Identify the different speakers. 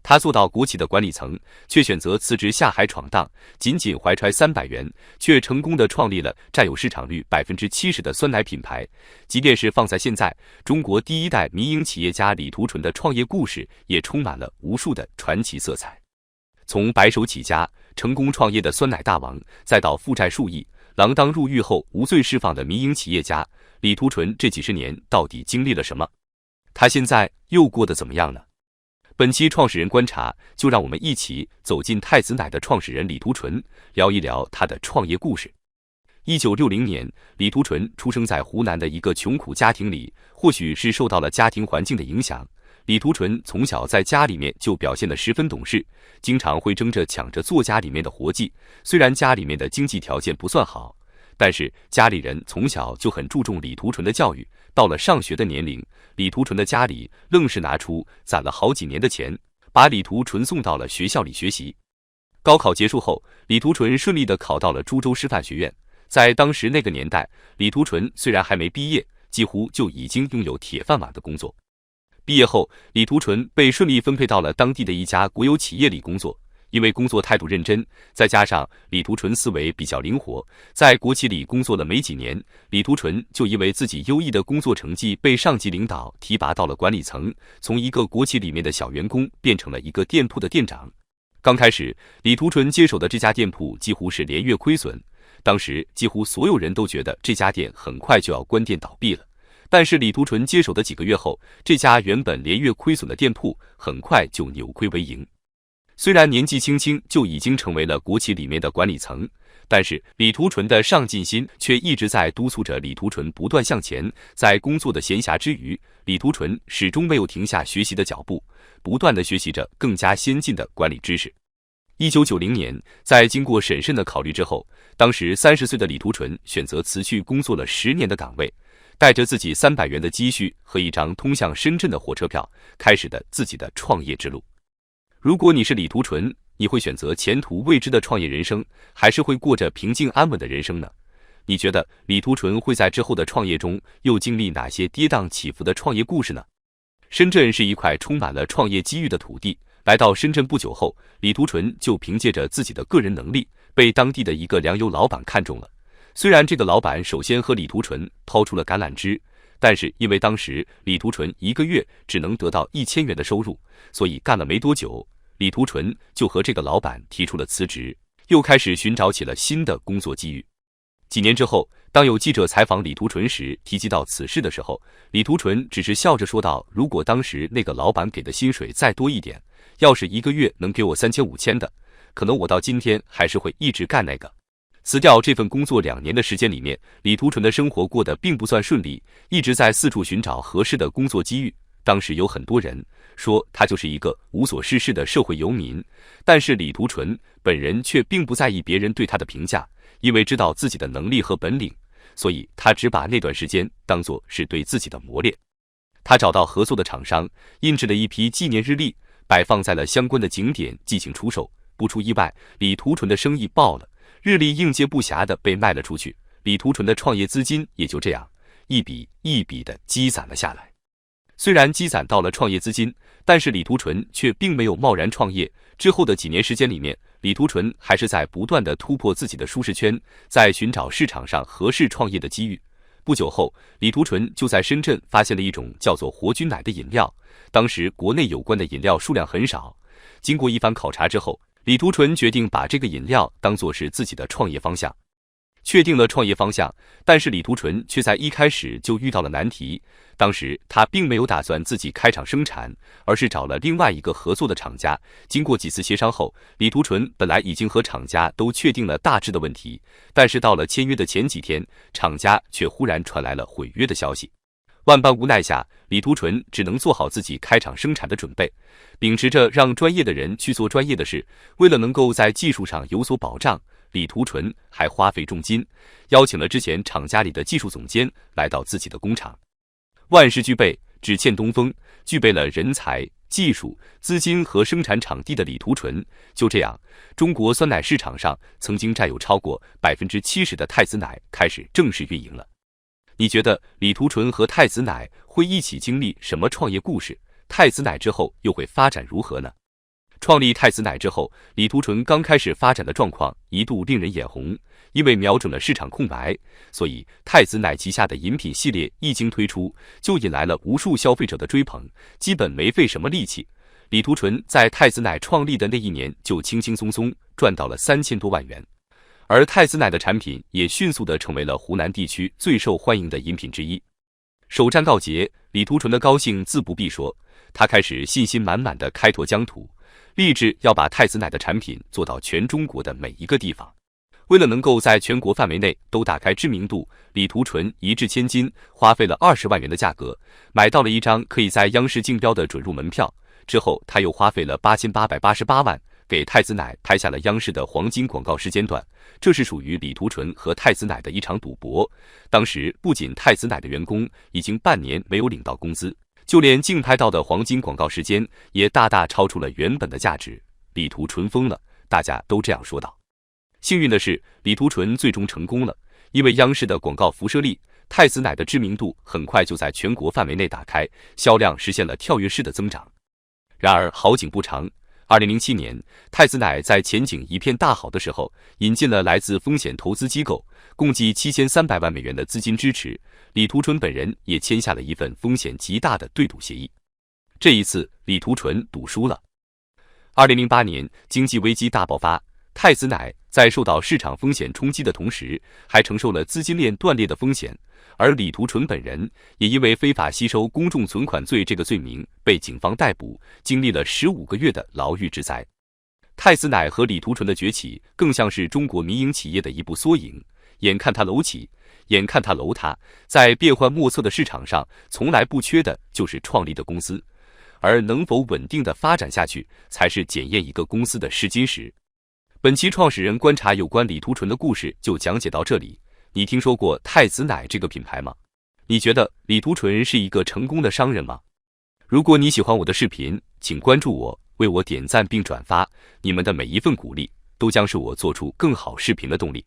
Speaker 1: 他做到国企的管理层，却选择辞职下海闯荡，仅怀揣300元，却成功的创立了占有市场率70%的酸奶品牌。即便是放在现在，中国第一代民营企业家李图纯的创业故事也充满了无数的传奇色彩。从白手起家成功创业的酸奶大王，再到负债数亿、锒铛入狱后无罪释放的民营企业家，李图纯这几十年到底经历了什么？他现在又过得怎么样呢？本期创始人观察，就让我们一起走进太子奶的创始人李图纯，聊一聊他的创业故事。1960年，李图纯出生在湖南的一个穷苦家庭里，或许是受到了家庭环境的影响，李图纯从小在家里面就表现得十分懂事，经常会争着抢着做家里面的活计。虽然家里面的经济条件不算好，但是家里人从小就很注重李图纯的教育。到了上学的年龄，李图纯的家里愣是拿出攒了好几年的钱，把李图纯送到了学校里学习。高考结束后，李图纯顺利地考到了株洲师范学院。在当时那个年代，李图纯虽然还没毕业，几乎就已经拥有铁饭碗的工作。毕业后，李图纯被顺利分配到了当地的一家国有企业里工作。因为工作态度认真，再加上李图纯思维比较灵活，在国企里工作了没几年，李图纯就因为自己优异的工作成绩被上级领导提拔到了管理层，从一个国企里面的小员工变成了一个店铺的店长。刚开始，李图纯接手的这家店铺几乎是连月亏损，当时几乎所有人都觉得这家店很快就要关店倒闭了。但是李图纯接手的几个月后，这家原本连月亏损的店铺很快就扭亏为盈。虽然年纪轻轻就已经成为了国企里面的管理层，但是李图纯的上进心却一直在督促着李图纯不断向前。在工作的闲暇之余，李图纯始终没有停下学习的脚步，不断地学习着更加先进的管理知识。1990年，在经过审慎的考虑之后，当时30岁的李图纯选择辞去工作了10年的岗位，带着自己300元的积蓄和一张通向深圳的火车票，开始的自己的创业之路。如果你是李图纯，你会选择前途未知的创业人生，还是会过着平静安稳的人生呢？你觉得李图纯会在之后的创业中又经历哪些跌宕起伏的创业故事呢？深圳是一块充满了创业机遇的土地。来到深圳不久后，李图纯就凭借着自己的个人能力，被当地的一个粮油老板看中了。虽然这个老板首先和李图纯抛出了橄榄枝，但是因为当时李图纯一个月只能得到1000元的收入，所以干了没多久，李图纯就和这个老板提出了辞职，又开始寻找起了新的工作机遇。几年之后，当有记者采访李图纯时提及到此事的时候，李图纯只是笑着说道：“如果当时那个老板给的薪水再多一点，要是一个月能给我3000、5000的，可能我到今天还是会一直干那个。”辞掉这份工作2年的时间里面，李图纯的生活过得并不算顺利，一直在四处寻找合适的工作机遇。当时有很多人说他就是一个无所事事的社会游民，但是李图纯本人却并不在意别人对他的评价，因为知道自己的能力和本领，所以他只把那段时间当作是对自己的磨练。他找到合作的厂商，印制了一批纪念日历，摆放在了相关的景点进行出售。不出意外，李图纯的生意爆了，日历应接不暇的被卖了出去，李图纯的创业资金也就这样一笔一笔的积攒了下来。虽然积攒到了创业资金，但是李图纯却并没有贸然创业。之后的几年时间里面，李图纯还是在不断的突破自己的舒适圈，在寻找市场上合适创业的机遇。不久后，李图纯就在深圳发现了一种叫做活菌奶的饮料，当时国内有关的饮料数量很少。经过一番考察之后，李图纯决定把这个饮料当作是自己的创业方向。确定了创业方向，但是李图纯却在一开始就遇到了难题。当时他并没有打算自己开厂生产，而是找了另外一个合作的厂家。经过几次协商后，李图纯本来已经和厂家都确定了大致的问题，但是到了签约的前几天，厂家却忽然传来了毁约的消息。万般无奈下，李图纯只能做好自己开厂生产的准备，秉持着让专业的人去做专业的事。为了能够在技术上有所保障，李图纯还花费重金，邀请了之前厂家里的技术总监来到自己的工厂。万事俱备，只欠东风。具备了人才、技术、资金和生产场地的李图纯，就这样，中国酸奶市场上曾经占有超过70%的太子奶开始正式运营了。你觉得李图纯和太子奶会一起经历什么创业故事？太子奶之后又会发展如何呢？创立太子奶之后，李图纯刚开始发展的状况一度令人眼红，因为瞄准了市场空白，所以太子奶旗下的饮品系列一经推出，就引来了无数消费者的追捧，基本没费什么力气。李图纯在太子奶创立的那一年就轻轻松松赚到了3000多万元，而太子奶的产品也迅速地成为了湖南地区最受欢迎的饮品之一。首战告捷，李图纯的高兴自不必说，他开始信心满满地开拓疆土，立志要把太子奶的产品做到全中国的每一个地方。为了能够在全国范围内都打开知名度，李图纯一掷千金，花费了20万元的价格，买到了一张可以在央视竞标的准入门票。之后，他又花费了8888万，给太子奶拍下了央视的黄金广告时间段。这是属于李图纯和太子奶的一场赌博。当时，不仅太子奶的员工已经半年没有领到工资，就连竞拍到的黄金广告时间也大大超出了原本的价值。李图纯疯了，大家都这样说道。幸运的是，李图纯最终成功了，因为央视的广告辐射力，太子奶的知名度很快就在全国范围内打开，销量实现了跳跃式的增长。然而好景不长，2007年，太子奶在前景一片大好的时候，引进了来自风险投资机构共计7300万美元的资金支持，李图纯本人也签下了一份风险极大的对赌协议。这一次，李图纯赌输了。2008年，经济危机大爆发，太子奶在受到市场风险冲击的同时，还承受了资金链断裂的风险。而李图纯本人也因为非法吸收公众存款罪这个罪名被警方逮捕，经历了15个月的牢狱之灾。太子奶和李图纯的崛起更像是中国民营企业的一部缩影，眼看它楼起，眼看它楼塌，在变幻莫测的市场上，从来不缺的就是创立的公司，而能否稳定的发展下去，才是检验一个公司的试金石。本期创始人观察有关李图纯的故事就讲解到这里。你听说过太子奶这个品牌吗？你觉得李图纯是一个成功的商人吗？如果你喜欢我的视频，请关注我，为我点赞并转发，你们的每一份鼓励都将是我做出更好视频的动力。